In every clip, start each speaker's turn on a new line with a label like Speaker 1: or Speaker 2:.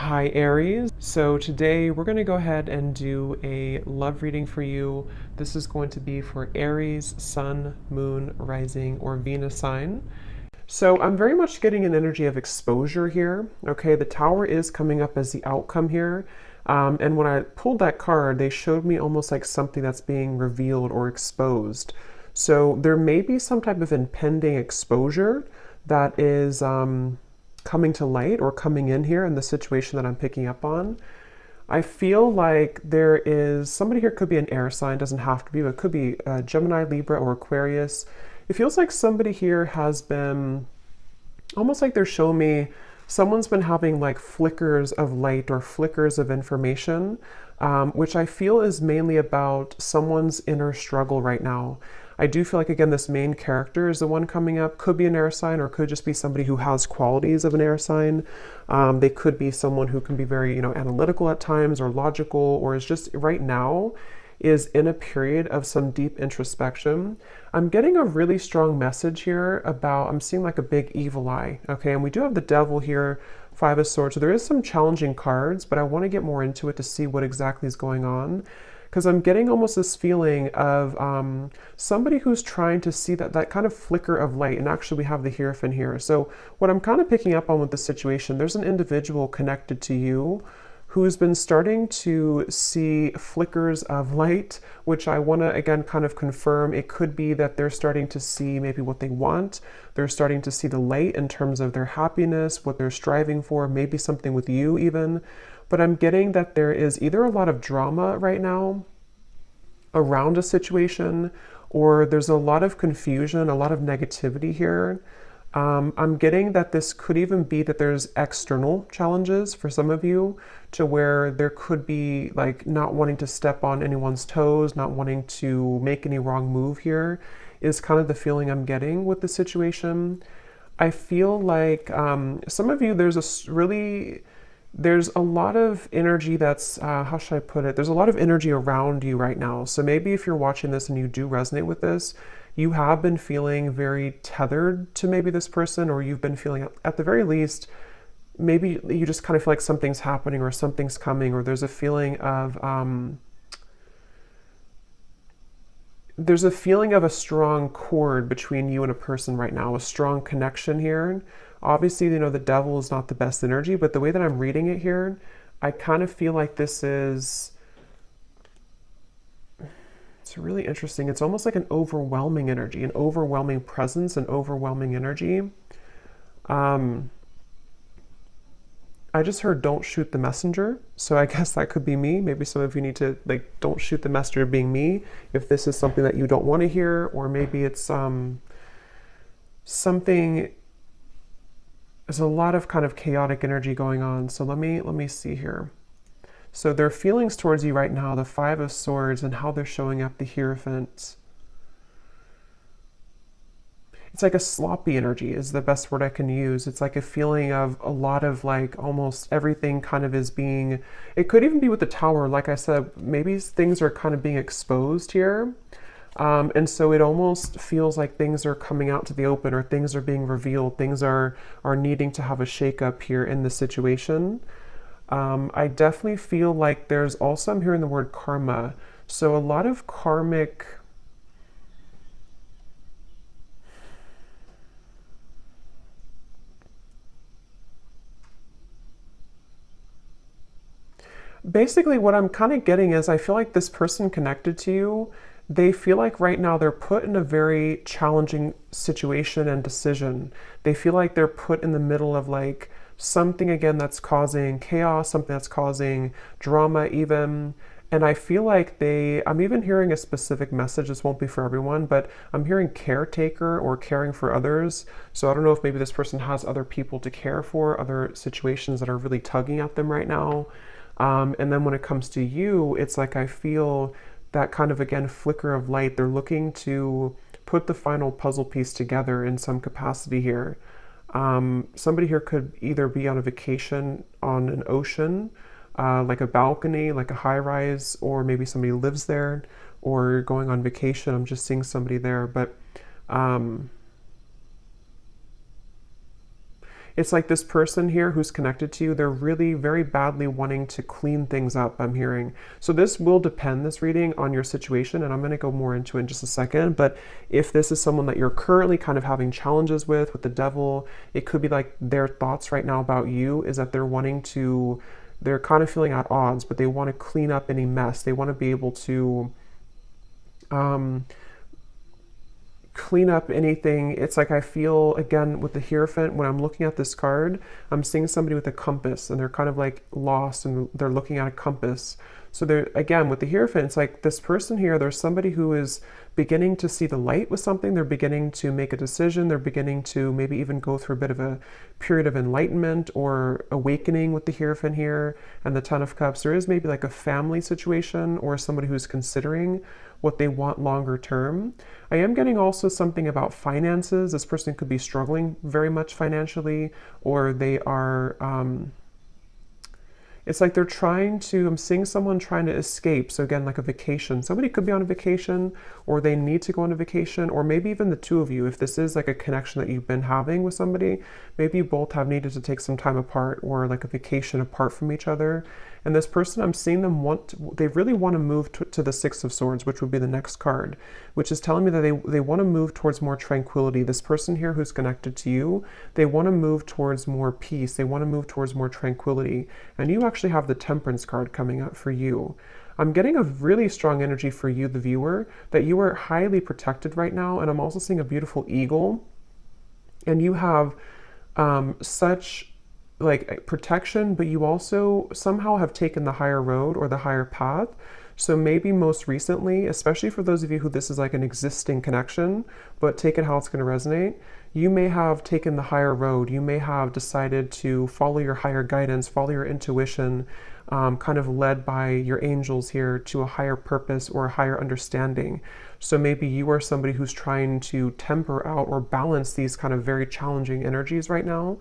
Speaker 1: Hi Aries. So today we're going to go ahead and do a love reading for you. This is going to be for Aries, Sun, Moon, Rising, or Venus sign. So I'm very much getting an energy of exposure here. Okay, the Tower is coming up as the outcome here. And when I pulled that card, they showed me almost like something that's being revealed or exposed. So there may be some type of impending exposure that is coming to light or coming in here in the situation that I'm picking up on. I feel like there is somebody here, could be an air sign, doesn't have to be, but it could be Gemini, Libra, or Aquarius. It feels like somebody here has been almost like they're showing me someone's been having like flickers of light or flickers of information, which I feel is mainly about someone's inner struggle right now. I do feel like, again, this main character is the one coming up. Could be an air sign or could just be somebody who has qualities of an air sign. They could be someone who can be very, analytical at times or logical, or is just right now is in a period of some deep introspection. I'm getting a really strong message here about, I'm seeing like a big evil eye, okay? And we do have the devil here, Five of Swords. So there is some challenging cards, but I want to get more into it to see what exactly is going on. Because I'm getting almost this feeling of somebody who's trying to see that kind of flicker of light. And actually we have the Hierophant here. So what I'm kind of picking up on with the situation, there's an individual connected to you who's been starting to see flickers of light, which I want to, again, kind of confirm. It could be that they're starting to see maybe what they want. They're starting to see the light in terms of their happiness, what they're striving for, maybe something with you even. But I'm getting that there is either a lot of drama right now around a situation, or there's a lot of confusion, a lot of negativity here. I'm getting that this could even be that there's external challenges for some of you, to where there could be like not wanting to step on anyone's toes, not wanting to make any wrong move here, is kind of the feeling I'm getting with the situation. I feel like some of you, there's a lot of energy that's, how should I put it? There's a lot of energy around you right now. So maybe if you're watching this and you do resonate with this, you have been feeling very tethered to maybe this person, or you've been feeling, at the very least, maybe you just kind of feel like something's happening or something's coming, or there's a feeling of, a strong cord between you and a person right now, a strong connection here. Obviously, the devil is not the best energy, but the way that I'm reading it here, I kind of feel like this is, it's really interesting. It's almost like an overwhelming energy, an overwhelming presence, an overwhelming energy. I just heard don't shoot the messenger. So I guess that could be me. Maybe some of you need to, like, don't shoot the messenger being me, if this is something that you don't want to hear, or maybe it's something, there's a lot of kind of chaotic energy going on. So let me see here. So their feelings towards you right now, the Five of Swords, and how they're showing up, the Hierophant. It's like a sloppy energy is the best word I can use. It's like a feeling of a lot of like almost everything kind of is being, it could even be with the Tower. Like I said, maybe things are kind of being exposed here. And so it almost feels like things are coming out to the open, or things are being revealed. Things are needing to have a shakeup here in the situation. I definitely feel like there's also, I'm hearing the word karma. So a lot of karmic, basically what I'm kind of getting is, I feel like this person connected to you, they feel like right now they're put in a very challenging situation and decision. They feel like they're put in the middle of like something, again, that's causing chaos, something that's causing drama even. And I feel like I'm even hearing a specific message. This won't be for everyone, but I'm hearing caretaker or caring for others. So I don't know if maybe this person has other people to care for, other situations that are really tugging at them right now. And then when it comes to you, it's like I feel that kind of, again, flicker of light. They're looking to put the final puzzle piece together in some capacity here. Somebody here could either be on a vacation on an ocean, like a balcony, like a high rise, or maybe somebody lives there, or going on vacation. I'm just seeing somebody there. But It's like this person here who's connected to you, they're really very badly wanting to clean things up, I'm hearing. So this will depend, this reading, on your situation, and I'm going to go more into it in just a second. But if this is someone that you're currently kind of having challenges with the devil, it could be like their thoughts right now about you is that they're kind of feeling at odds, but they want to clean up any mess. They want to be able to clean up anything. It's like I feel, again, with the Hierophant, when I'm looking at this card, I'm seeing somebody with a compass, and they're kind of like lost, and they're looking at a compass. So they're, again, with the Hierophant, it's like this person here, there's somebody who is beginning to see the light with something. They're beginning to make a decision. They're beginning to maybe even go through a bit of a period of enlightenment or awakening with the Hierophant here and the Ten of Cups. There is maybe like a family situation or somebody who's considering what they want longer term. I am getting also something about finances. This person could be struggling very much financially, or they are it's like they're trying to, I'm seeing someone trying to escape. So again, like a vacation. Somebody could be on a vacation, or they need to go on a vacation, or maybe even the two of you. If this is like a connection that you've been having with somebody, maybe you both have needed to take some time apart, or like a vacation apart from each other. And this person, I'm seeing them they really want to move to the Six of Swords, which would be the next card, which is telling me that they want to move towards more tranquility. This person here who's connected to you, they want to move towards more peace. They want to move towards more tranquility. And you actually have the Temperance card coming up for you. I'm getting a really strong energy for you, the viewer, that you are highly protected right now. And I'm also seeing a beautiful eagle. And you have such like protection, but you also somehow have taken the higher road or the higher path. So maybe most recently, especially for those of you who this is like an existing connection, but take it how it's going to resonate, you may have taken the higher road. You may have decided to follow your higher guidance, follow your intuition, kind of led by your angels here to a higher purpose or a higher understanding. So maybe you are somebody who's trying to temper out or balance these kind of very challenging energies right now.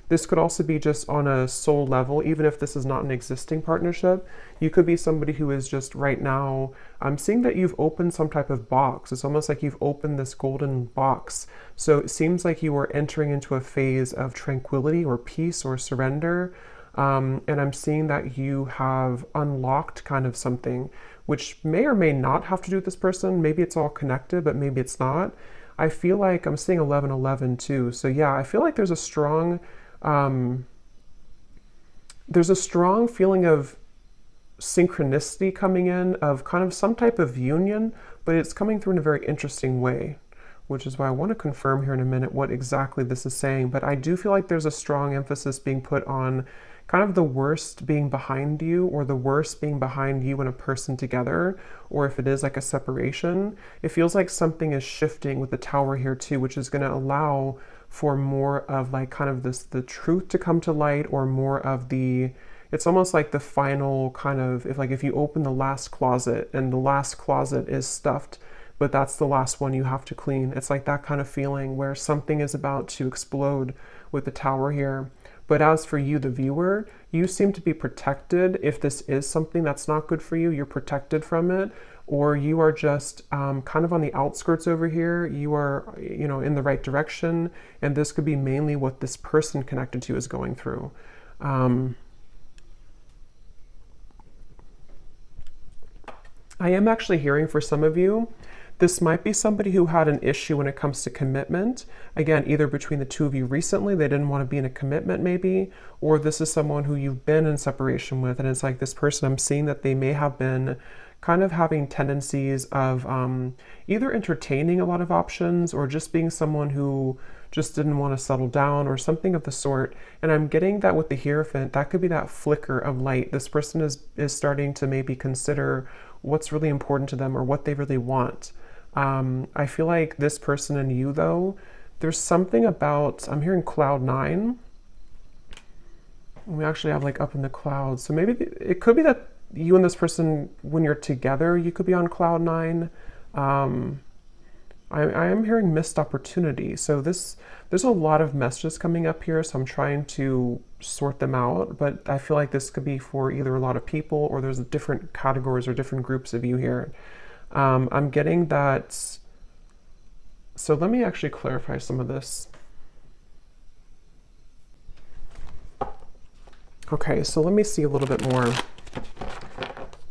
Speaker 1: This could also be just on a soul level, even if this is not an existing partnership. You could be somebody who is just right now, I'm seeing that you've opened some type of box. It's almost like you've opened this golden box. So it seems like you are entering into a phase of tranquility or peace or surrender. And I'm seeing that you have unlocked kind of something, which may or may not have to do with this person. Maybe it's all connected, but maybe it's not. I feel like I'm seeing 1111 too. So yeah, I feel like there's a strong feeling of synchronicity coming in, of kind of some type of union, but it's coming through in a very interesting way, which is why I want to confirm here in a minute what exactly this is saying. But I do feel like there's a strong emphasis being put on kind of the worst being behind you, or the worst being behind you and a person together, or if it is like a separation, it feels like something is shifting with the Tower here too, which is going to allow for more of like kind of the truth to come to light, or more of it's almost like the final kind of, if you open the last closet and the last closet is stuffed, but that's the last one you have to clean. It's like that kind of feeling where something is about to explode with the Tower here. But as for you, the viewer, you seem to be protected. If this is something that's not good for you, you're protected from it, or you are just kind of on the outskirts over here. You are, in the right direction, and this could be mainly what this person connected to is going through. I am actually hearing for some of you, this might be somebody who had an issue when it comes to commitment. Again, either between the two of you recently, they didn't want to be in a commitment maybe, or this is someone who you've been in separation with, and it's like this person, I'm seeing that they may have been kind of having tendencies of either entertaining a lot of options, or just being someone who just didn't want to settle down, or something of the sort. And I'm getting that with the Hierophant, that could be that flicker of light. This person is starting to maybe consider what's really important to them, or what they really want. I feel like this person and you, though, there's something about, I'm hearing cloud 9. We actually have like up in the clouds. So maybe it could be that you and this person, when you're together, you could be on cloud 9. I am hearing missed opportunity. So there's a lot of messages coming up here, so I'm trying to sort them out, but I feel like this could be for either a lot of people, or there's different categories or different groups of you here. I'm getting that. So let me actually clarify some of this. Okay, so let me see a little bit more.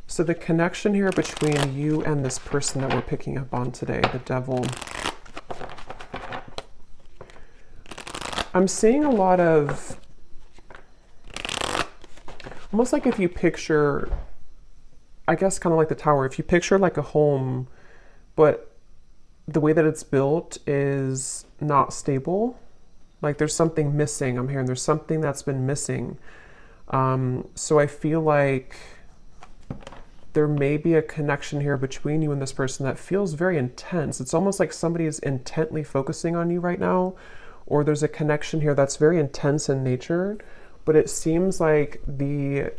Speaker 1: So the connection here between you and this person that we're picking up on today, the devil. I'm seeing a lot of, almost like if you picture, I guess kind of like the tower, if you picture like a home, but the way that it's built is not stable. Like there's something missing. I'm hearing there's something that's been missing. So I feel like there may be a connection here between you and this person that feels very intense. It's almost like somebody is intently focusing on you right now, or there's a connection here that's very intense in nature, but it seems like the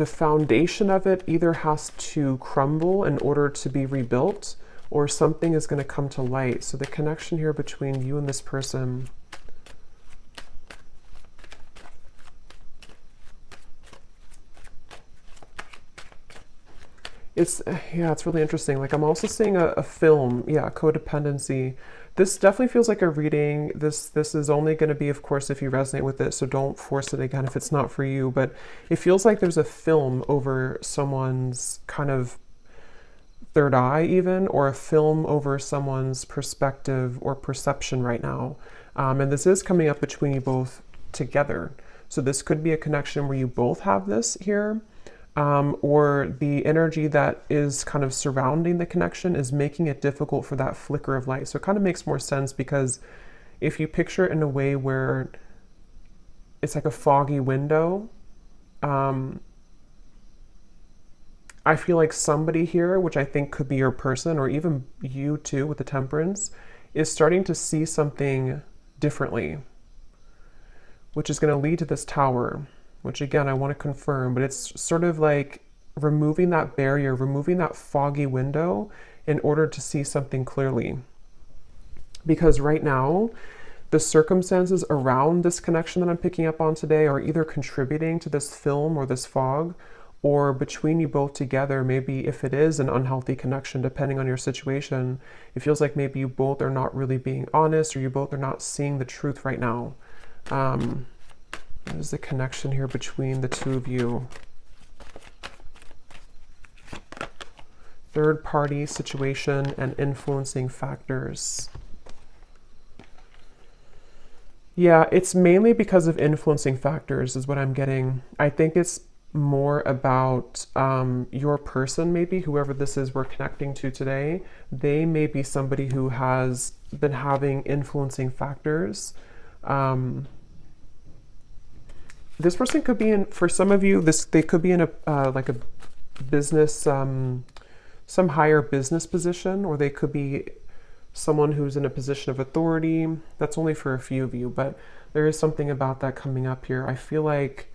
Speaker 1: foundation of it either has to crumble in order to be rebuilt, or something is going to come to light. So the connection here between you and this person, it's really interesting. Like I'm also seeing a film, codependency. This definitely feels like a reading. This is only going to be, of course, if you resonate with it, so don't force it again if it's not for you, but it feels like there's a film over someone's kind of third eye even, or a film over someone's perspective or perception right now. And this is coming up between you both together. So this could be a connection where you both have this here. Or the energy that is kind of surrounding the connection is making it difficult for that flicker of light. So it kind of makes more sense, because if you picture it in a way where it's like a foggy window, I feel like somebody here, which I think could be your person, or even you too with the Temperance, is starting to see something differently, which is going to lead to this Tower, which again, I want to confirm, but it's sort of like removing that barrier, removing that foggy window in order to see something clearly. Because right now, the circumstances around this connection that I'm picking up on today are either contributing to this film or this fog, or between you both together, maybe if it is an unhealthy connection, depending on your situation, it feels like maybe you both are not really being honest, or you both are not seeing the truth right now. What is the connection here between the two of you? Third party situation and influencing factors. Yeah, it's mainly because of influencing factors is what I'm getting. I think it's more about your person, maybe, whoever this is we're connecting to today. They may be somebody who has been having influencing factors. This person could be in, for some of you, they could be in a like a business, some higher business position, or they could be someone who's in a position of authority. That's only for a few of you, but there is something about that coming up here. I feel like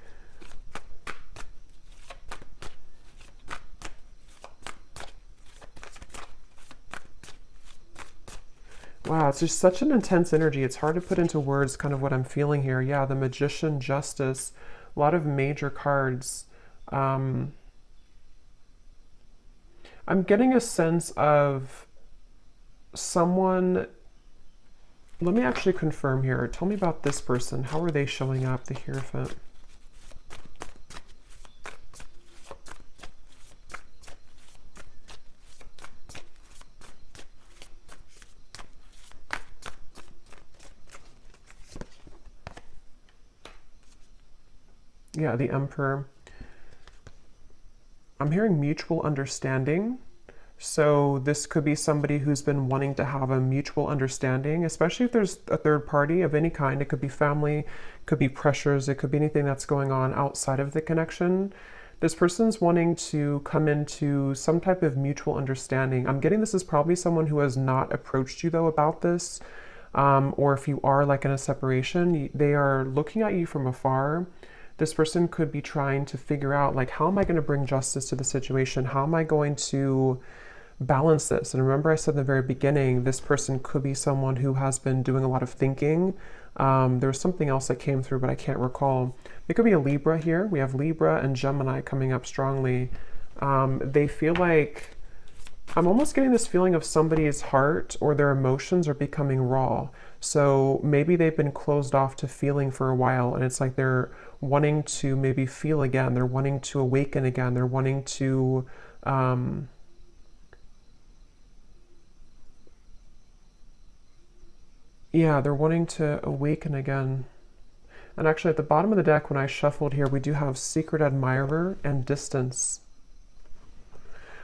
Speaker 1: wow, it's just such an intense energy. It's hard to put into words kind of what I'm feeling here. Yeah, the Magician, Justice, a lot of major cards. I'm getting a sense of someone. Let me actually confirm here. Tell me about this person. How are they showing up, the Hierophant? Yeah, the Emperor. I'm hearing mutual understanding. So this could be somebody who's been wanting to have a mutual understanding, especially if there's a third party of any kind. It could be family, could be pressures, it could be anything that's going on outside of the connection. This person's wanting to come into some type of mutual understanding. I'm getting this is probably someone who has not approached you though about this. Or if you are like in a separation, they are looking at you from afar. This person could be trying to figure out, like, how am I going to bring justice to the situation? How am I going to balance this? And remember I said in the very beginning, this person could be someone who has been doing a lot of thinking. There was something else that came through, but I can't recall. It could be a Libra here. We have Libra and Gemini coming up strongly. They feel like I'm almost getting this feeling of somebody's heart or their emotions are becoming raw. So maybe they've been closed off to feeling for a while, and it's like they're wanting to maybe feel again. They're wanting to awaken again. They're wanting to, yeah, they're wanting to awaken again. And actually, at the bottom of the deck, when I shuffled here, we do have secret admirer and distance.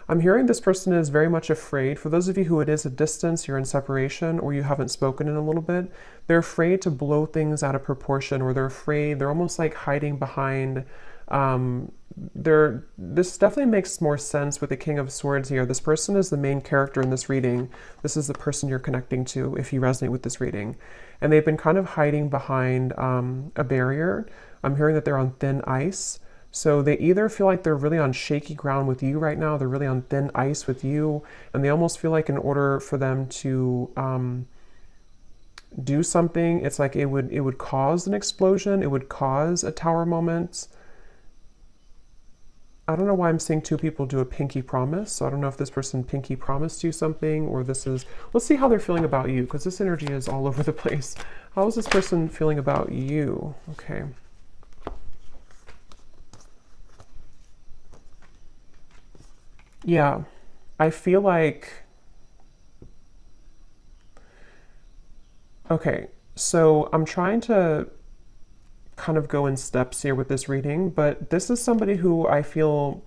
Speaker 1: I'm hearing this person is very much afraid. For those of you who it is a distance, you're in separation, or you haven't spoken in a little bit, they're afraid to blow things out of proportion, or they're afraid, they're almost like hiding behind. This definitely makes more sense with the King of Swords here. This person is the main character in this reading. This is the person you're connecting to if you resonate with this reading. And they've been kind of hiding behind a barrier. I'm hearing that they're on thin ice. So they either feel like they're really on shaky ground with you right now, they're really on thin ice with you, and they almost feel like in order for them to do something, it's like it would cause an explosion, it would cause a tower moment. I don't know why I'm seeing two people do a pinky promise, so I don't know if this person pinky promised you something, or this is, let's see how they're feeling about you, because this energy is all over the place. How is this person feeling about you? Okay. Yeah, I feel like, okay, so I'm trying to kind of go in steps here with this reading, but this is somebody who I feel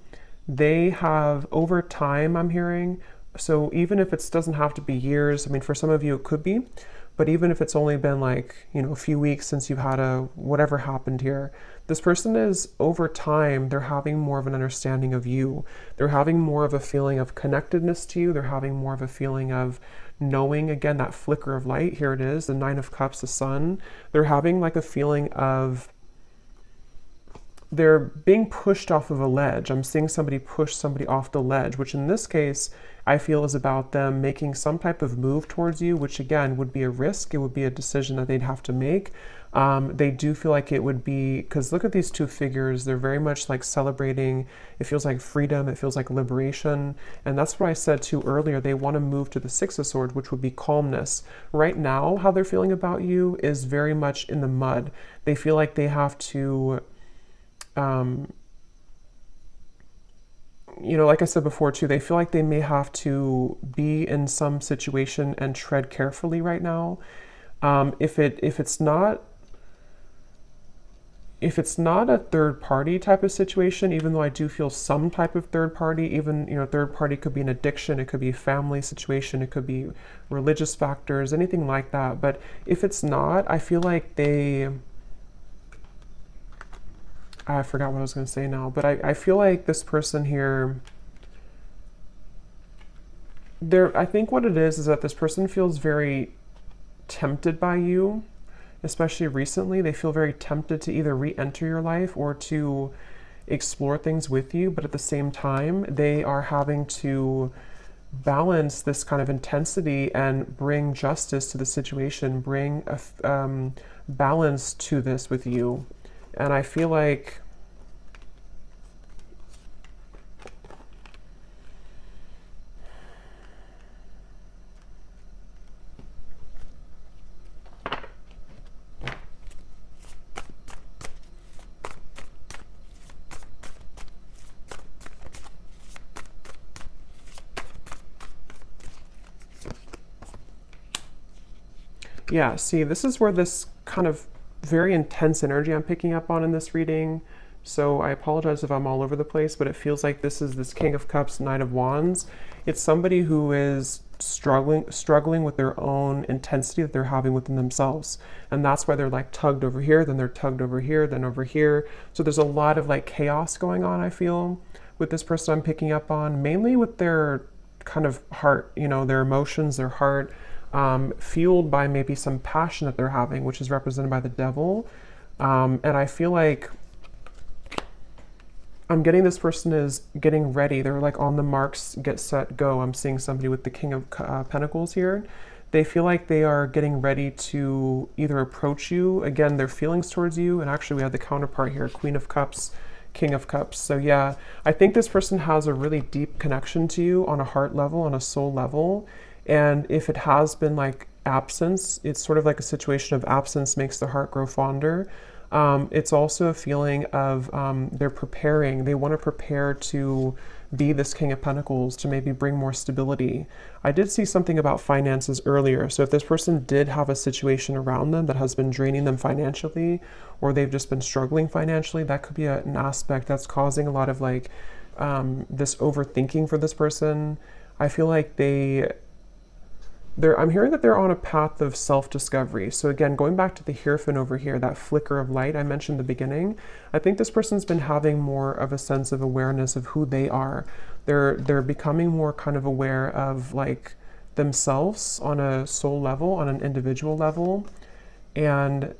Speaker 1: they have over time, I'm hearing. So even if it doesn't have to be years, I mean, for some of you it could be, but even if it's only been like, you know, a few weeks since you've had a whatever happened here, this person is over time, they're having more of an understanding of you. They're having more of a feeling of connectedness to you. They're having more of a feeling of knowing, again, that flicker of light. Here it is, the Nine of Cups, the sun. They're having like a feeling of they're being pushed off of a ledge. I'm seeing somebody push somebody off the ledge, which in this case, I feel is about them making some type of move towards you, which again would be a risk. It would be a decision that they'd have to make. They do feel like it would be, because look at these two figures, they're very much like celebrating. It feels like freedom, it feels like liberation. And that's what I said too earlier. They want to move to the Six of Swords, which would be calmness. Right now, how they're feeling about you is very much in the mud. They feel like they have to, you know, like I said before too, they feel like they may have to be in some situation and tread carefully right now. If it's not a third party type of situation, even though I do feel some type of third party, even, you know, third party could be an addiction, it could be a family situation, it could be religious factors, anything like that. But if it's not, I feel like I forgot what I was going to say now, but I feel like this person here, I think what it is that this person feels very tempted by you, especially recently. They feel very tempted to either re-enter your life or to explore things with you, but at the same time, they are having to balance this kind of intensity and bring justice to the situation, bring a balance to this with you. And I feel like yeah, see, this is where this kind of very intense energy I'm picking up on in this reading. So I apologize if I'm all over the place, but it feels like this is this King of Cups, Knight of Wands. It's somebody who is struggling with their own intensity that they're having within themselves. And that's why they're like tugged over here, then they're tugged over here, then over here. So there's a lot of like chaos going on, I feel, with this person I'm picking up on, mainly with their kind of heart, you know, their emotions, their heart, fueled by maybe some passion that they're having, which is represented by the devil. And I feel like I'm getting this person is getting ready. They're like on the marks, get set, go. I'm seeing somebody with the King of Pentacles here. They feel like they are getting ready to either approach you, again, their feelings towards you, and actually we have the counterpart here, Queen of Cups, King of Cups. So yeah, I think this person has a really deep connection to you on a heart level, on a soul level. And if it has been like absence, it's sort of like a situation of absence makes the heart grow fonder. It's also a feeling of they're preparing, they want to prepare to be this King of Pentacles, to maybe bring more stability. I did see something about finances earlier. So if this person did have a situation around them that has been draining them financially, or they've just been struggling financially, that could be an aspect that's causing a lot of like this overthinking for this person. I feel like I'm hearing that they're on a path of self-discovery. So again, going back to the Hierophant over here, that flicker of light I mentioned in the beginning, I think this person's been having more of a sense of awareness of who they are. They're becoming more kind of aware of like themselves on a soul level, on an individual level. And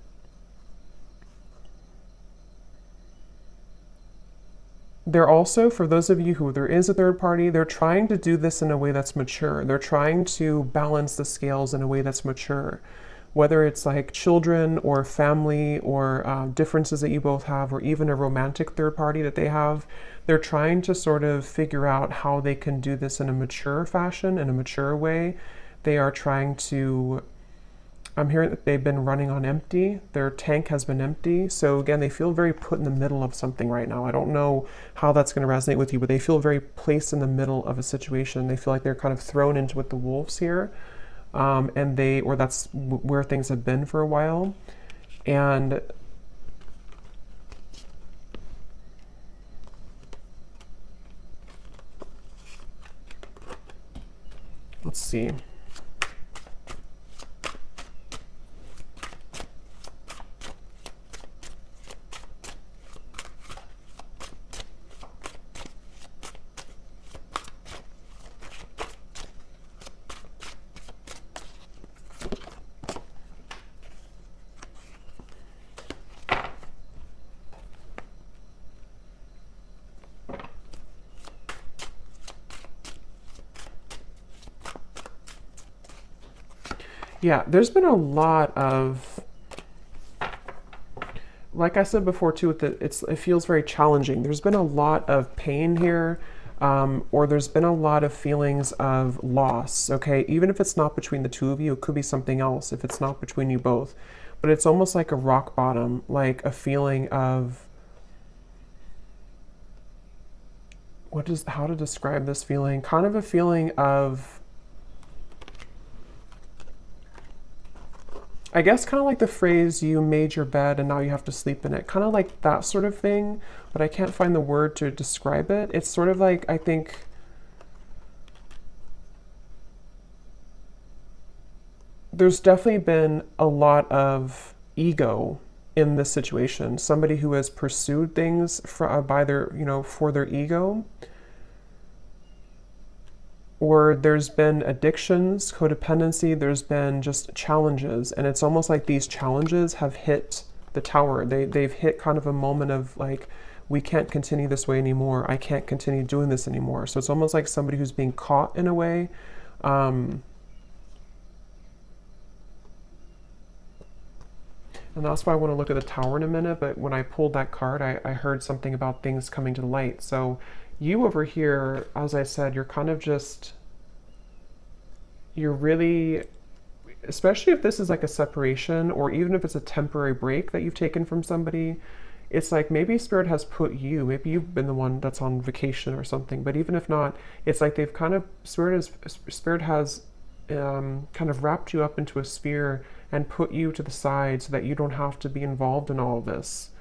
Speaker 1: they're also, for those of you who there is a third party, they're trying to do this in a way that's mature. They're trying to balance the scales in a way that's mature. Whether it's like children or family or differences that you both have, or even a romantic third party that they have, they're trying to sort of figure out how they can do this in a mature fashion, in a mature way. They are trying to, I'm hearing that they've been running on empty. Their tank has been empty. So again, they feel very put in the middle of something right now. I don't know how that's going to resonate with you, but they feel very placed in the middle of a situation. They feel like they're kind of thrown into with the wolves here. Or that's where things have been for a while. And let's see. Yeah, there's been a lot of, like I said before too, it feels very challenging. There's been a lot of pain here, or there's been a lot of feelings of loss, okay? Even if it's not between the two of you, it could be something else if it's not between you both. But it's almost like a rock bottom, like a feeling of, how to describe this feeling? Kind of a feeling of, I guess kind of like the phrase, you made your bed and now you have to sleep in it. Kind of like that sort of thing, but I can't find the word to describe it. It's sort of like, I think, there's definitely been a lot of ego in this situation. Somebody who has pursued things by their, for their ego. Or there's been addictions, codependency, there's been just challenges. And it's almost like these challenges have hit the tower. They've hit kind of a moment of like, we can't continue this way anymore. I can't continue doing this anymore. So it's almost like somebody who's being caught in a way. And that's why I want to look at the tower in a minute. But when I pulled that card, I heard something about things coming to light. So you over here, as I said, you're kind of just, you're really, especially if this is like a separation, or even if it's a temporary break that you've taken from somebody, it's like maybe Spirit has put you, maybe you've been the one that's on vacation or something, but even if not, it's like they've kind of, Spirit has kind of wrapped you up into a sphere and put you to the side so that you don't have to be involved in all of this.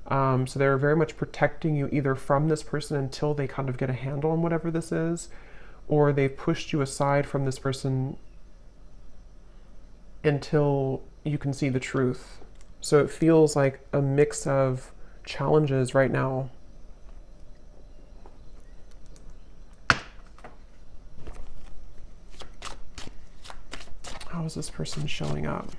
Speaker 1: So they're very much protecting you either from this person until they kind of get a handle on whatever this is, or they've pushed you aside from this person until you can see the truth. So it feels like a mix of challenges right now. How is this person showing up?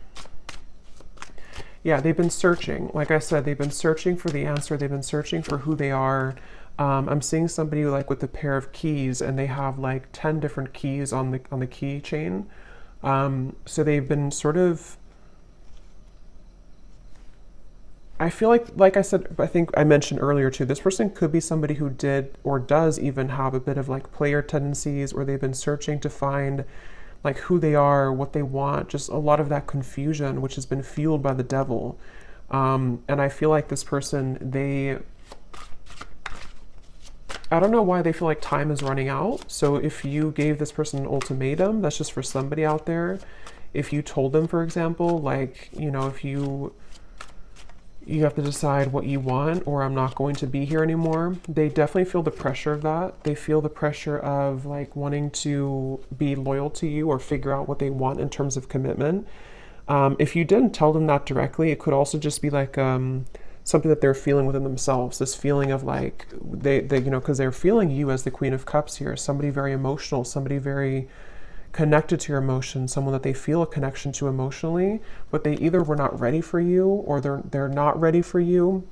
Speaker 1: Yeah, they've been searching. Like I said, they've been searching for the answer. They've been searching for who they are. I'm seeing somebody like with a pair of keys, and they have like 10 different keys on the keychain. So they've been sort of, I feel like I said, I think I mentioned earlier too, this person could be somebody who did or does even have a bit of like player tendencies, or they've been searching to find like who they are, what they want, just a lot of that confusion, which has been fueled by the devil. And I feel like this person, I don't know why they feel like time is running out. So if you gave this person an ultimatum, that's just for somebody out there. If you told them, for example, like, you know, if you have to decide what you want, or I'm not going to be here anymore, they definitely feel the pressure of that. They feel the pressure of like wanting to be loyal to you or figure out what they want in terms of commitment. If you didn't tell them that directly, it could also just be like something that they're feeling within themselves, this feeling of like they you know, because they're feeling you as the Queen of Cups here, somebody very emotional, somebody very connected to your emotions, someone that they feel a connection to emotionally, but they either were not ready for you, or they're not ready for you,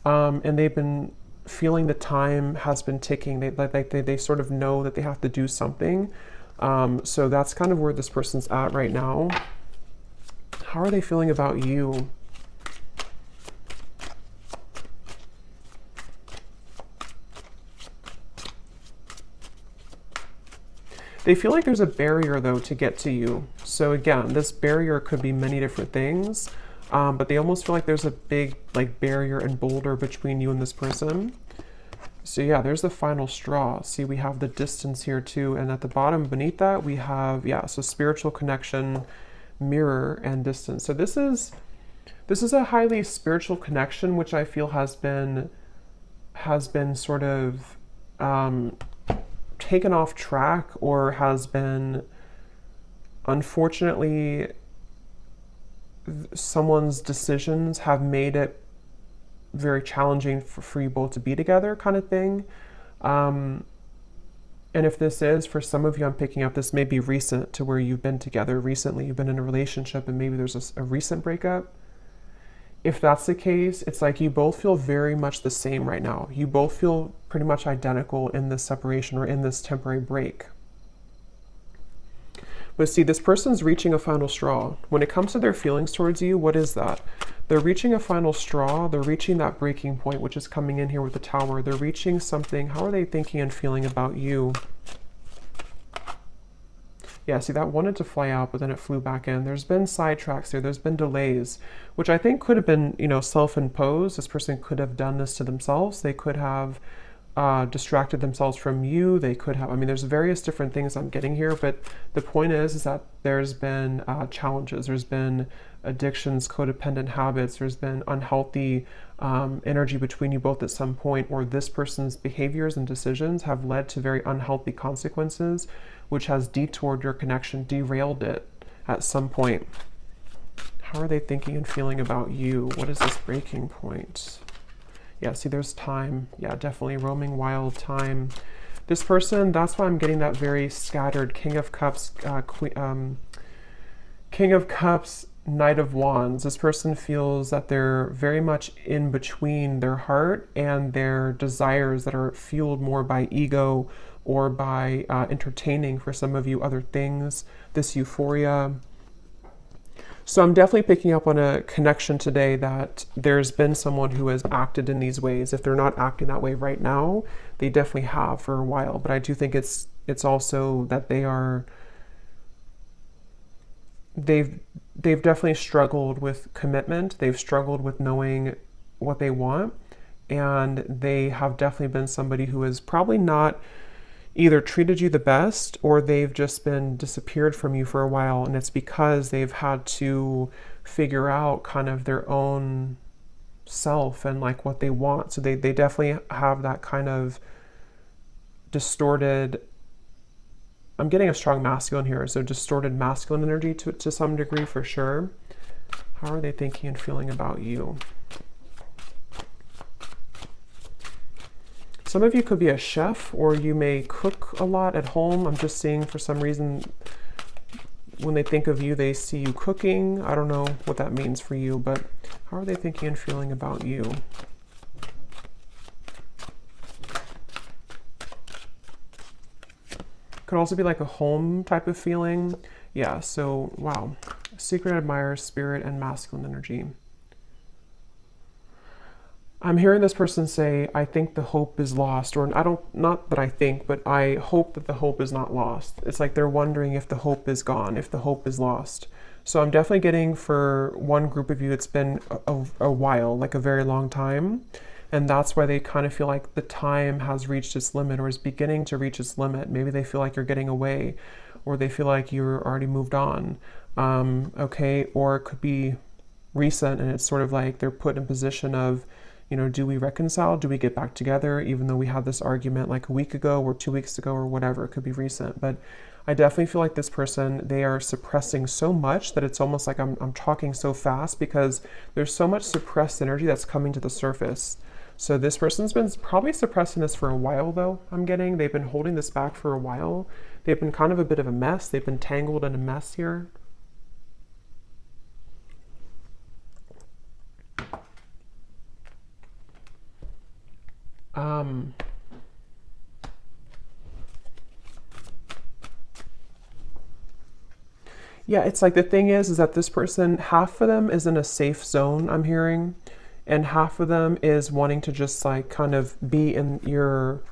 Speaker 1: and they've been feeling the time has been ticking. They sort of know that they have to do something. So that's kind of where this person's at right now. How are they feeling about you? They feel like there's a barrier, though, to get to you. So again, this barrier could be many different things, but they almost feel like there's a big like barrier and boulder between you and this person. So yeah, there's the final straw. See, we have the distance here too, and at the bottom beneath that we have, yeah, so spiritual connection, mirror, and distance. So this is a highly spiritual connection, which I feel has been sort of taken off track, or has been, unfortunately, someone's decisions have made it very challenging for you both to be together, kind of thing. And if this is, for some of you, I'm picking up, this may be recent, to where you've been together recently, you've been in a relationship, and maybe there's a recent breakup. If that's the case, it's like you both feel very much the same right now. You both feel pretty much identical in this separation, or in this temporary break. But see, this person's reaching a final straw. When it comes to their feelings towards you, what is that? They're reaching a final straw. They're reaching that breaking point, which is coming in here with the Tower. They're reaching something. How are they thinking and feeling about you? Yeah, see, that wanted to fly out, but then it flew back in. There's been sidetracks here. There's been delays, which I think could have been, you know, self-imposed. This person could have done this to themselves. They could have distracted themselves from you. They could have, I mean, there's various different things I'm getting here, but the point is that there's been challenges. There's been addictions, codependent habits. There's been unhealthy energy between you both at some point, or this person's behaviors and decisions have led to very unhealthy consequences, which has detoured your connection, derailed it at some point. How are they thinking and feeling about you? What is this breaking point? Yeah, see, there's time. Yeah, definitely roaming wild, time. This person, that's why I'm getting that very scattered King of Cups, King of Cups, Knight of Wands. This person feels that they're very much in between their heart and their desires that are fueled more by ego, or by entertaining, for some of you, other things, this euphoria. So I'm definitely picking up on a connection today that there's been someone who has acted in these ways. If they're not acting that way right now, they definitely have for a while. But I do think it's also that they've definitely struggled with commitment. They've struggled with knowing what they want, and they have definitely been somebody who has probably not either treated you the best, or they've just been disappeared from you for a while, and it's because they've had to figure out kind of their own self and like what they want. So they definitely have that kind of distorted, I'm getting a strong masculine here, so distorted masculine energy to some degree, for sure. How are they thinking and feeling about you? Some of you could be a chef, or you may cook a lot at home. I'm just seeing, for some reason, when they think of you, they see you cooking. I don't know what that means for you, but how are they thinking and feeling about you? Could also be like a home type of feeling. Yeah, so wow. Secret admirer, spirit, and masculine energy. I'm hearing this person say, I think the hope is lost, or I don't, not that I think, but I hope that the hope is not lost. It's like they're wondering if the hope is gone, if the hope is lost. So I'm definitely getting for one group of you, it's been a while, like a very long time. And that's why they kind of feel like the time has reached its limit or is beginning to reach its limit. Maybe they feel like you're getting away, or they feel like you're already moved on. Okay, or it could be recent and it's sort of like they're put in position of, do we reconcile? Do we get back together? Even though we had this argument like a week ago or 2 weeks ago or whatever, it could be recent. But I definitely feel like this person, they are suppressing so much that it's almost like I'm talking so fast because there's so much suppressed energy that's coming to the surface. So this person's been probably suppressing this for a while though, I'm getting. They've been holding this back for a while. They've been kind of a bit of a mess. They've been tangled in a mess here. Yeah, it's like the thing is that this person, half of them is in a safe zone, I'm hearing, and half of them is wanting to just like kind of be in your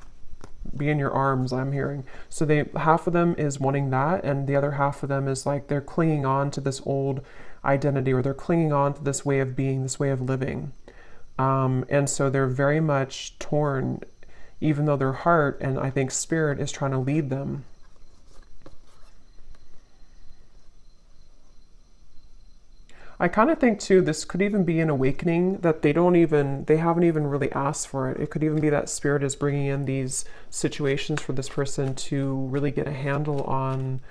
Speaker 1: arms, I'm hearing. So they half of them is wanting that, and the other half of them is like they're clinging on to this old identity, or they're clinging on to this way of being, this way of living. And so they're very much torn, even though their heart and I think spirit is trying to lead them. I kind of think too, this could even be an awakening that they haven't even really asked for it. It could even be that spirit is bringing in these situations for this person to really get a handle on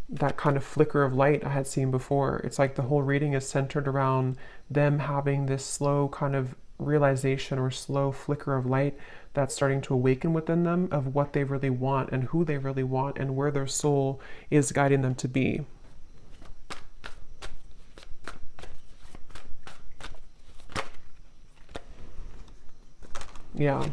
Speaker 1: that kind of flicker of light I had seen before. It's like the whole reading is centered around them having this slow kind of realization or slow flicker of light that's starting to awaken within them of what they really want and who they really want and where their soul is guiding them to be. Yeah.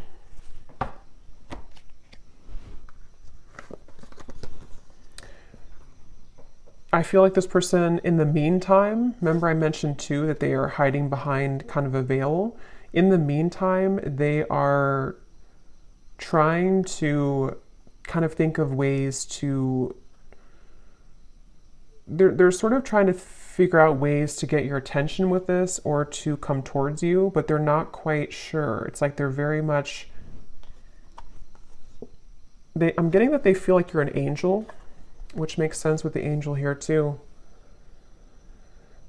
Speaker 1: I feel like this person, in the meantime, remember I mentioned too that they are hiding behind kind of a veil. In the meantime, they are trying to kind of think of ways to, they're sort of trying to figure out ways to get your attention with this or to come towards you, but they're not quite sure. It's like they're very much, I'm getting that they feel like you're an angel, which makes sense with the angel here too.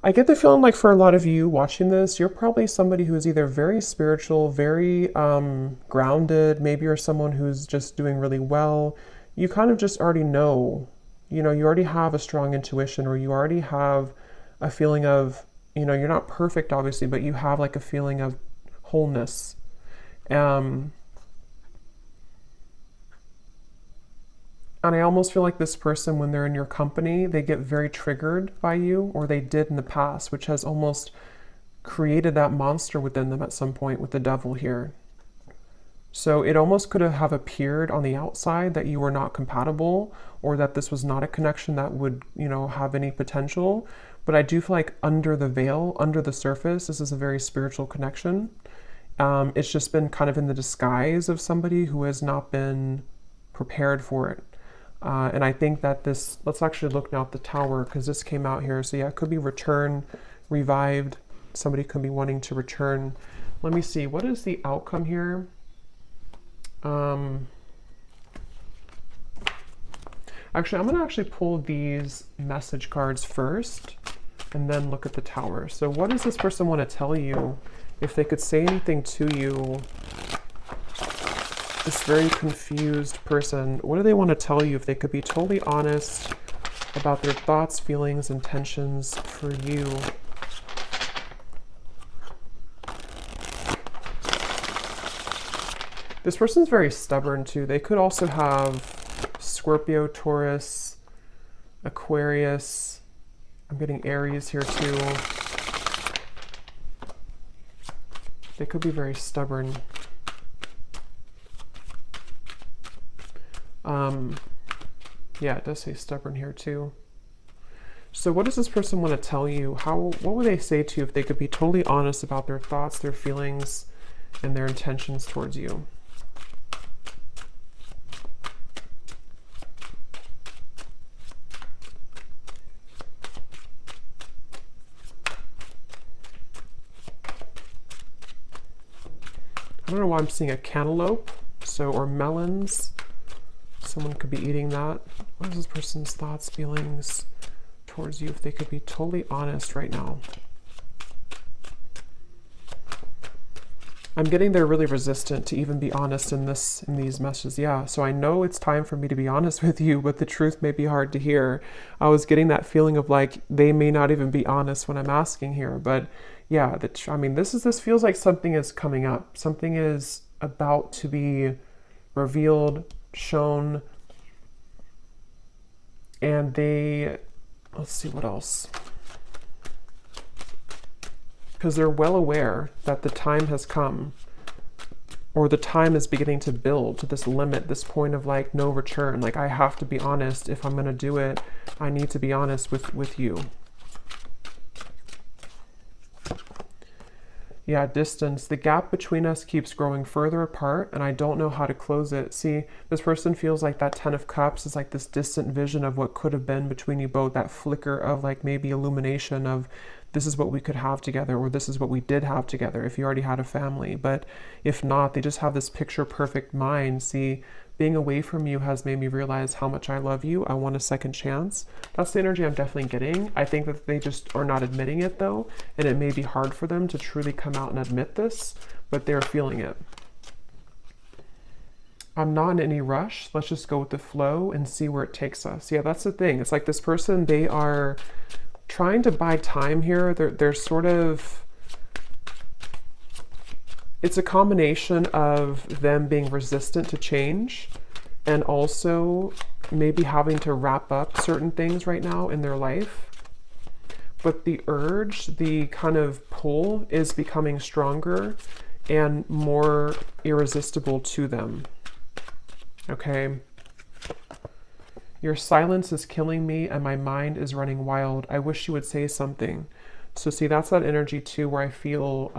Speaker 1: I get the feeling like for a lot of you watching this, you're probably somebody who is either very spiritual, very grounded, maybe you're someone who's just doing really well. You kind of just already know, you already have a strong intuition, or you already have a feeling of, you're not perfect obviously, but you have like a feeling of wholeness. And I almost feel like this person, when they're in your company, they get very triggered by you, or they did in the past, which has almost created that monster within them at some point with the devil here. So it almost could have appeared on the outside that you were not compatible, or that this was not a connection that would, have any potential. But I do feel like under the veil, under the surface, this is a very spiritual connection. It's just been kind of in the disguise of somebody who has not been prepared for it. And I think that this, let's actually look now at the Tower, because this came out here. So yeah, it could be return, revived. Somebody could be wanting to return. Let me see, what is the outcome here? Actually, I'm going to pull these message cards first and then look at the Tower. So what does this person want to tell you? If they could say anything to you, this very confused person, what do they want to tell you? If they could be totally honest about their thoughts, feelings, intentions for you. This person's very stubborn too. They could also have Scorpio, Taurus, Aquarius. I'm getting Aries here too. They could be very stubborn. Yeah, it does say stubborn here too. So what does this person want to tell you? What would they say to you if they could be totally honest about their thoughts, their feelings, and their intentions towards you. I don't know why I'm seeing a cantaloupe, or melons. Someone could be eating that. What is this person's thoughts, feelings towards you if they could be totally honest right now? I'm getting they're really resistant to even be honest in these messages. Yeah, so I know it's time for me to be honest with you, but the truth may be hard to hear. I was getting that feeling of like they may not even be honest when I'm asking here, but yeah, I mean, this feels like something is coming up. Something is about to be revealed, shown, and let's see what else. Because they're well aware that the time has come, or the time is beginning to build to this limit, this point of like no return. Like, I have to be honest. If I'm going to do it, I need to be honest with you. Yeah, distance. The gap between us keeps growing further apart, and I don't know how to close it. See, this person feels like that 10 of Cups is like this distant vision of what could have been between you both, that flicker of like maybe illumination of this is what we could have together, or this is what we did have together if you already had a family. But if not, they just have this picture perfect mind. See, being away from you has made me realize how much I love you. I want a second chance. That's the energy I'm definitely getting. I think that they just are not admitting it though, and it may be hard for them to truly come out and admit this, but they're feeling it. I'm not in any rush. Let's just go with the flow and see where it takes us. Yeah, that's the thing. It's like this person, they are trying to buy time here. They're sort of, it's a combination of them being resistant to change and also maybe having to wrap up certain things right now in their life. But the urge, the kind of pull is becoming stronger and more irresistible to them. Okay. Your silence is killing me and my mind is running wild. I wish you would say something. So see, that's that energy too, where I feel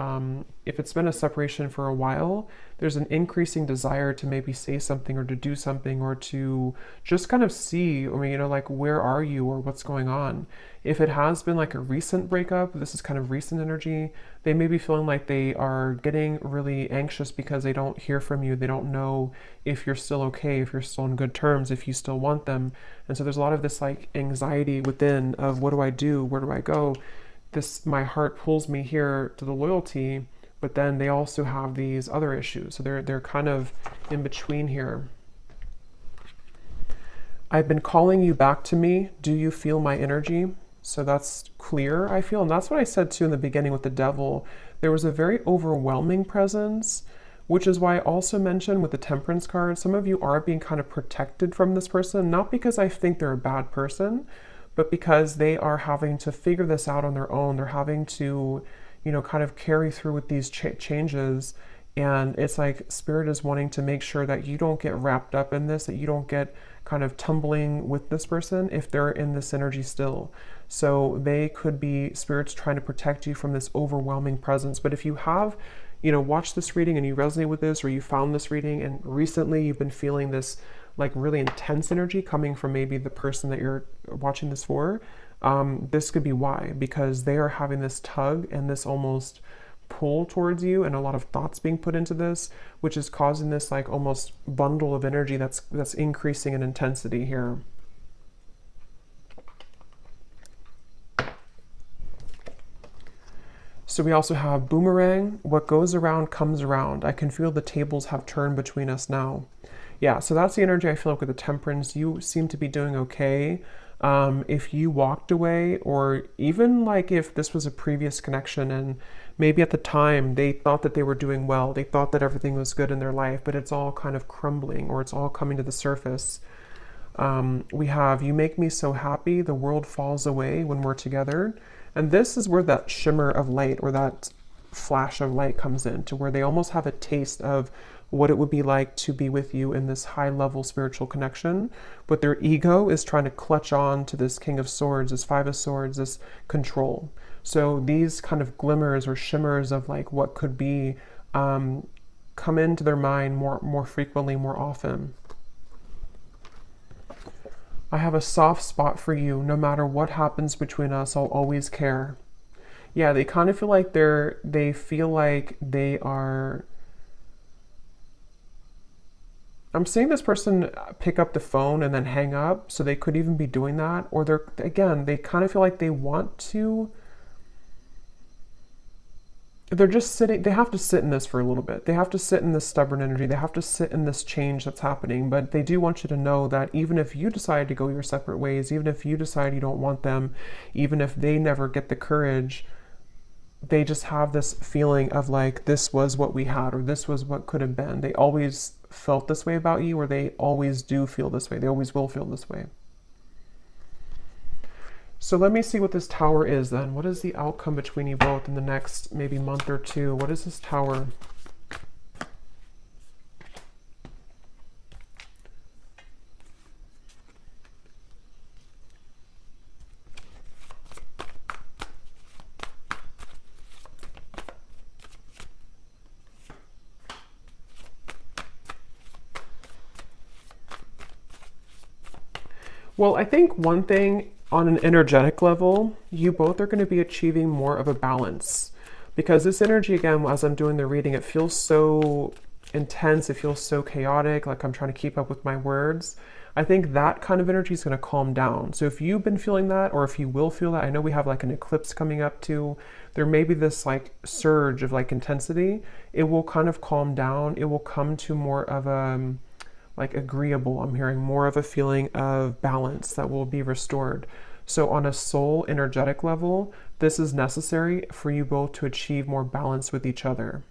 Speaker 1: if it's been a separation for a while, there's an increasing desire to maybe say something or to do something or to just kind of see, or, you know, like, where are you or what's going on? If it has been like a recent breakup, this is kind of recent energy, they may be feeling like they are getting really anxious because they don't hear from you. They don't know if you're still okay, if you're still on good terms, if you still want them. And so there's a lot of this like anxiety within of what do I do? Where do I go? My heart pulls me here to the loyalty, but then they also have these other issues. So they're kind of in between here. I've been calling you back to me. Do you feel my energy? So that's clear, I feel. And that's what I said too in the beginning with the devil. There was a very overwhelming presence, which is why I also mentioned with the Temperance card, some of you are being kind of protected from this person, not because I think they're a bad person, but because they are having to figure this out on their own. They're having to, you know, kind of carry through with these changes. And it's like Spirit is wanting to make sure that you don't get wrapped up in this, that you don't get kind of tumbling with this person if they're in this energy still. So they could be, Spirit's trying to protect you from this overwhelming presence. But if you have, you know, watched this reading and you resonate with this, or you found this reading and recently you've been feeling this like really intense energy coming from maybe the person that you're watching this for, this could be why, because they are having this tug and this almost pull towards you and a lot of thoughts being put into this, which is causing this like almost bundle of energy that's increasing in intensity here. So we also have boomerang. What goes around comes around. I can feel the tables have turned between us now. Yeah, so that's the energy I feel like with the Temperance. You seem to be doing okay. If you walked away, or even like if this was a previous connection and maybe at the time they thought that they were doing well, they thought that everything was good in their life, but it's all kind of crumbling or it's all coming to the surface. We have, you make me so happy, the world falls away when we're together. And this is where that shimmer of light or that flash of light comes in, to where they almost have a taste of what it would be like to be with you in this high level spiritual connection. But their ego is trying to clutch on to this King of Swords, this Five of Swords, this control. So these kind of glimmers or shimmers of like what could be come into their mind more frequently, more often. I have a soft spot for you. No matter what happens between us, I'll always care. Yeah, they kind of feel like they feel like they are. I'm seeing this person pick up the phone and then hang up, so they could even be doing that. Or they kind of feel like they want to. They're just sitting, they have to sit in this for a little bit. They have to sit in this stubborn energy. They have to sit in this change that's happening. But they do want you to know that even if you decide to go your separate ways, even if you decide you don't want them, even if they never get the courage, they just have this feeling of like, this was what we had, or this was what could have been. They always felt this way about you, or they always do feel this way. They always will feel this way. So let me see what this Tower is then. What is the outcome between you both in the next maybe month or two? What is this Tower? Well, I think one thing on an energetic level, you both are going to be achieving more of a balance, because this energy, again, as I'm doing the reading, it feels so intense. It feels so chaotic, like I'm trying to keep up with my words. I think that kind of energy is going to calm down. So if you've been feeling that, or if you will feel that, I know we have like an eclipse coming up too. There may be this like surge of like intensity. It will kind of calm down. It will come to more of a like agreeable. I'm hearing more of a feeling of balance that will be restored. So on a soul energetic level, this is necessary for you both to achieve more balance with each other.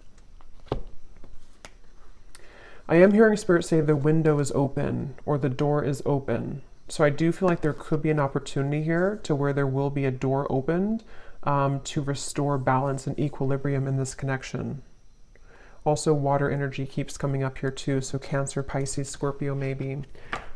Speaker 1: I am hearing Spirit say the window is open, or the door is open. So I do feel like there could be an opportunity here to where there will be a door opened to restore balance and equilibrium in this connection. Also, water energy keeps coming up here too, so Cancer, Pisces, Scorpio maybe.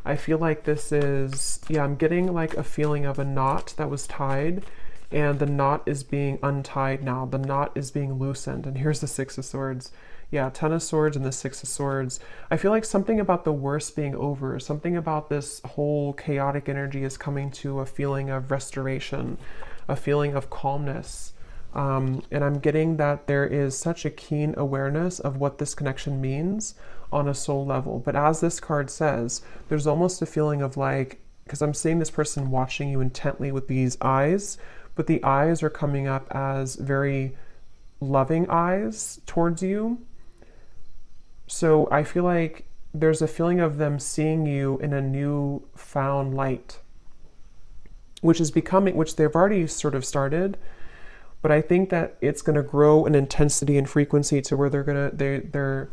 Speaker 1: I feel like this is, yeah, I'm getting like a feeling of a knot that was tied, and the knot is being untied now. The knot is being loosened, and here's the Six of Swords. Yeah, Ten of Swords and the Six of Swords. I feel like something about the worst being over, something about this whole chaotic energy is coming to a feeling of restoration, a feeling of calmness. And I'm getting that there is such a keen awareness of what this connection means on a soul level. But as this card says, there's almost a feeling of like, because I'm seeing this person watching you intently with these eyes, but the eyes are coming up as very loving eyes towards you. So I feel like there's a feeling of them seeing you in a new found light, which is becoming, which they've already sort of started. But I think that it's going to grow in intensity and frequency to where they're going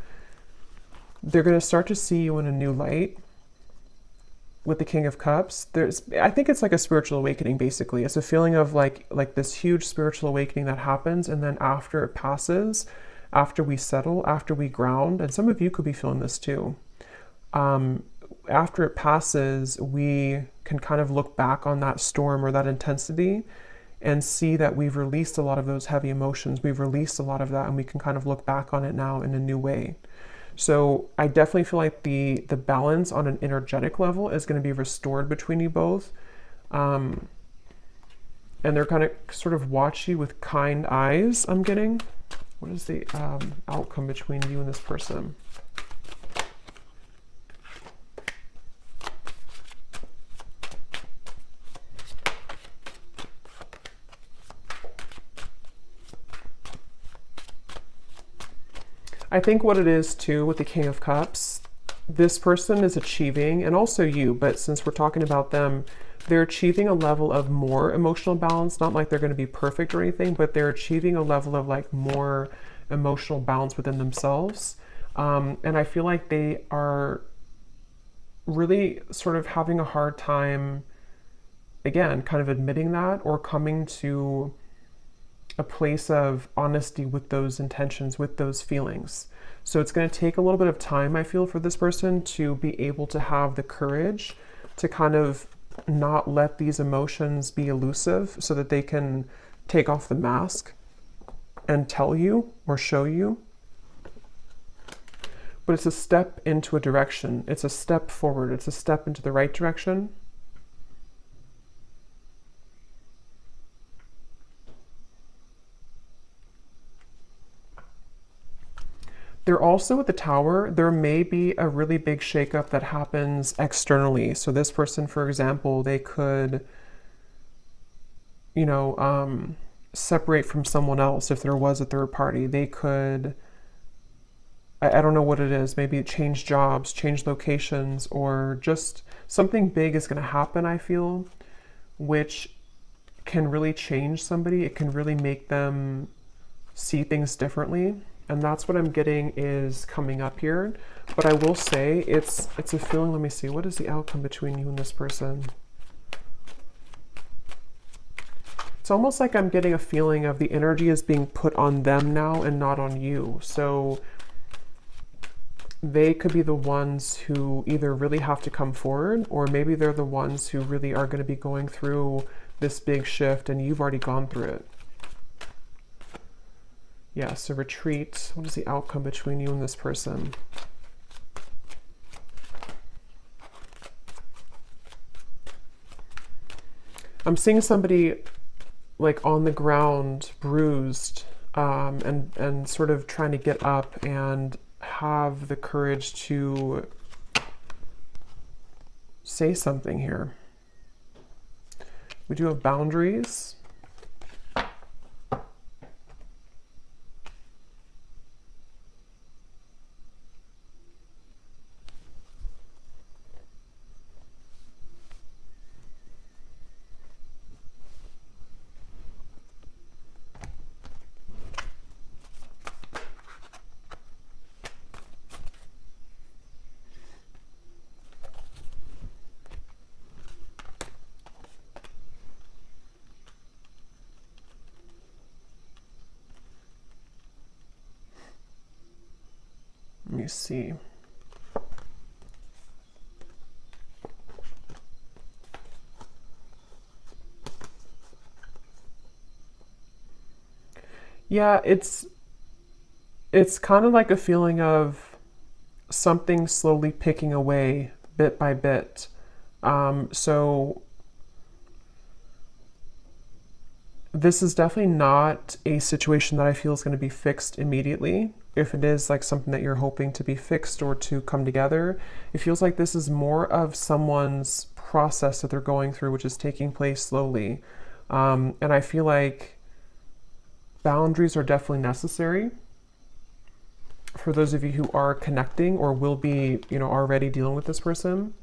Speaker 1: to start to see you in a new light. With the King of Cups, I think it's like a spiritual awakening. Basically, it's a feeling of like this huge spiritual awakening that happens, and then after it passes, after we settle, after we ground, and some of you could be feeling this too. After it passes, we can kind of look back on that storm or that intensity and see that we've released a lot of those heavy emotions. We've released a lot of that, and we can kind of look back on it now in a new way. So I definitely feel like the balance on an energetic level is going to be restored between you both. And they're kind of sort of watch you with kind eyes, I'm getting. What is the outcome between you and this person? I think what it is too with the King of Cups, this person is achieving, and also you, but since we're talking about them, they're achieving a level of more emotional balance. Not like they're going to be perfect or anything, but they're achieving a level of like more emotional balance within themselves. And I feel like they are really sort of having a hard time, again, kind of admitting that or coming to a place of honesty with those intentions, with those feelings. So it's going to take a little bit of time, I feel, for this person to be able to have the courage to kind of not let these emotions be elusive, so that they can take off the mask and tell you or show you. but it's a step into a direction. It's a step forward. It's a step into the right direction. They're also at the Tower. There may be a really big shakeup that happens externally. So this person, for example, they could, you know, separate from someone else if there was a third party. They could, I don't know what it is, maybe change jobs, change locations, or just something big is going to happen, I feel, which can really change somebody. It can really make them see things differently. And that's what I'm getting is coming up here. But I will say it's a feeling. Let me see. What is the outcome between you and this person? It's almost like I'm getting a feeling of the energy is being put on them now and not on you. So they could be the ones who either really have to come forward, or maybe they're the ones who really are going to be going through this big shift and you've already gone through it. Yeah, so retreat. What is the outcome between you and this person? I'm seeing somebody like on the ground, bruised, and sort of trying to get up and have the courage to say something here. We do have boundaries. Let me see. Yeah, it's kind of like a feeling of something slowly picking away bit by bit. So this is definitely not a situation that I feel is going to be fixed immediately. If it is like something that you're hoping to be fixed or to come together, it feels like this is more of someone's process that they're going through, which is taking place slowly. And I feel like boundaries are definitely necessary for those of you who are connecting or will be, you know, already dealing with this person.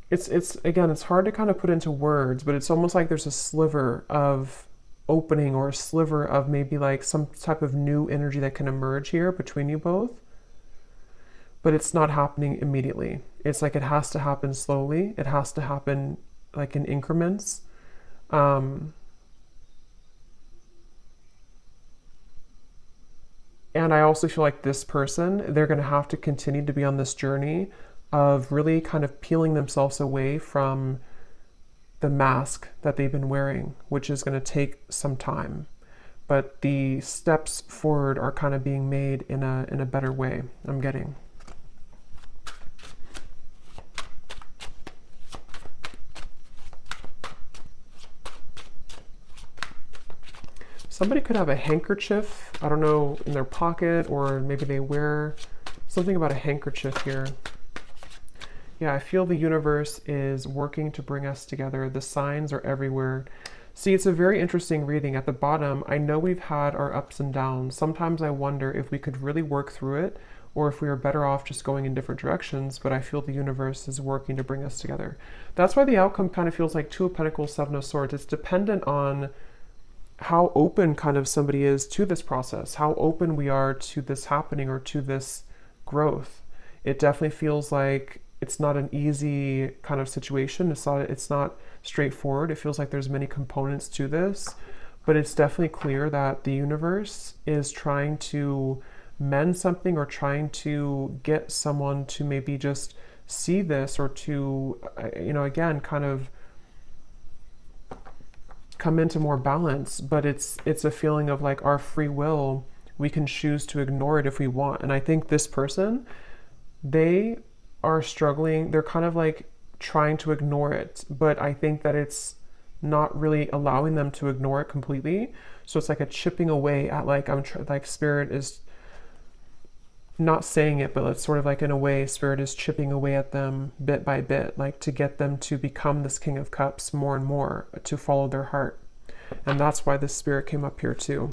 Speaker 1: It's again, it's hard to kind of put into words, but it's almost like there's a sliver of opening or a sliver of maybe like some type of new energy that can emerge here between you both. But it's not happening immediately. It's like it has to happen slowly. It has to happen like in increments. And I also feel like this person, they're going to have to continue to be on this journey of really kind of peeling themselves away from the mask that they've been wearing, which is going to take some time. But the steps forward are kind of being made in a better way, I'm getting. Somebody could have a handkerchief, I don't know, in their pocket, or maybe they wear something about a handkerchief here. Yeah, I feel the universe is working to bring us together. The signs are everywhere. See, it's a very interesting reading. At the bottom, I know we've had our ups and downs. Sometimes I wonder if we could really work through it, or if we are better off just going in different directions, but I feel the universe is working to bring us together. That's why the outcome kind of feels like Two of Pentacles, Seven of Swords. It's dependent on how open kind of somebody is to this process, how open we are to this happening or to this growth. It definitely feels like it's not an easy kind of situation. It's not straightforward. It feels like there's many components to this, but it's definitely clear that the universe is trying to mend something or trying to get someone to maybe just see this or to, you know, again, kind of come into more balance. But it's a feeling of like our free will we can choose to ignore it if we want. And I think this person, they are struggling. They're kind of like trying to ignore it, but I think that it's not really allowing them to ignore it completely. So it's like a chipping away at, like, like spirit is not saying it, but it's sort of like, in a way, spirit is chipping away at them bit by bit, like to get them to become this King of Cups more and more, to follow their heart. And that's why this spirit came up here too.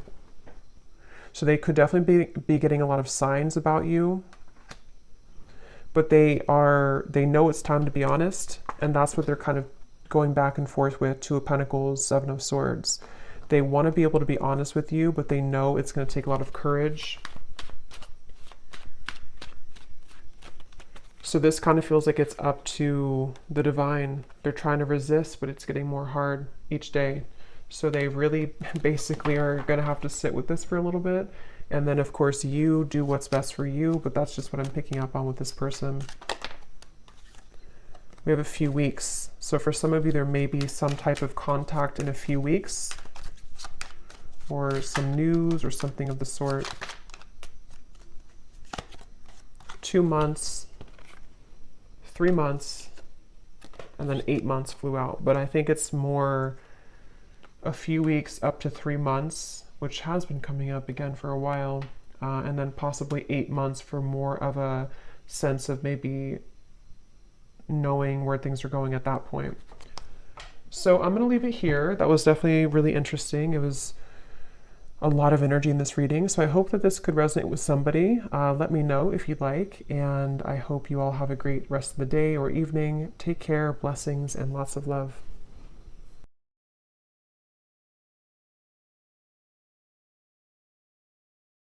Speaker 1: So they could definitely be getting a lot of signs about you, but they know it's time to be honest, and that's what they're kind of going back and forth with. Two of Pentacles, Seven of Swords. They want to be able to be honest with you, but they know it's going to take a lot of courage. So this kind of feels like it's up to the divine. They're trying to resist, but it's getting more hard each day. So they really basically are going to have to sit with this for a little bit. And then, of course, you do what's best for you, but that's just what I'm picking up on with this person. We have a few weeks. So for some of you, there may be some type of contact in a few weeks, or some news or something of the sort. 2 months, 3 months, and then 8 months flew out. But I think it's more a few weeks up to 3 months, which has been coming up again for a while, and then possibly 8 months for more of a sense of maybe knowing where things are going at that point. So I'm going to leave it here. That was definitely really interesting. It was a lot of energy in this reading, so I hope that this could resonate with somebody. Let me know if you'd like, and I hope you all have a great rest of the day or evening. Take care, blessings, and lots of love.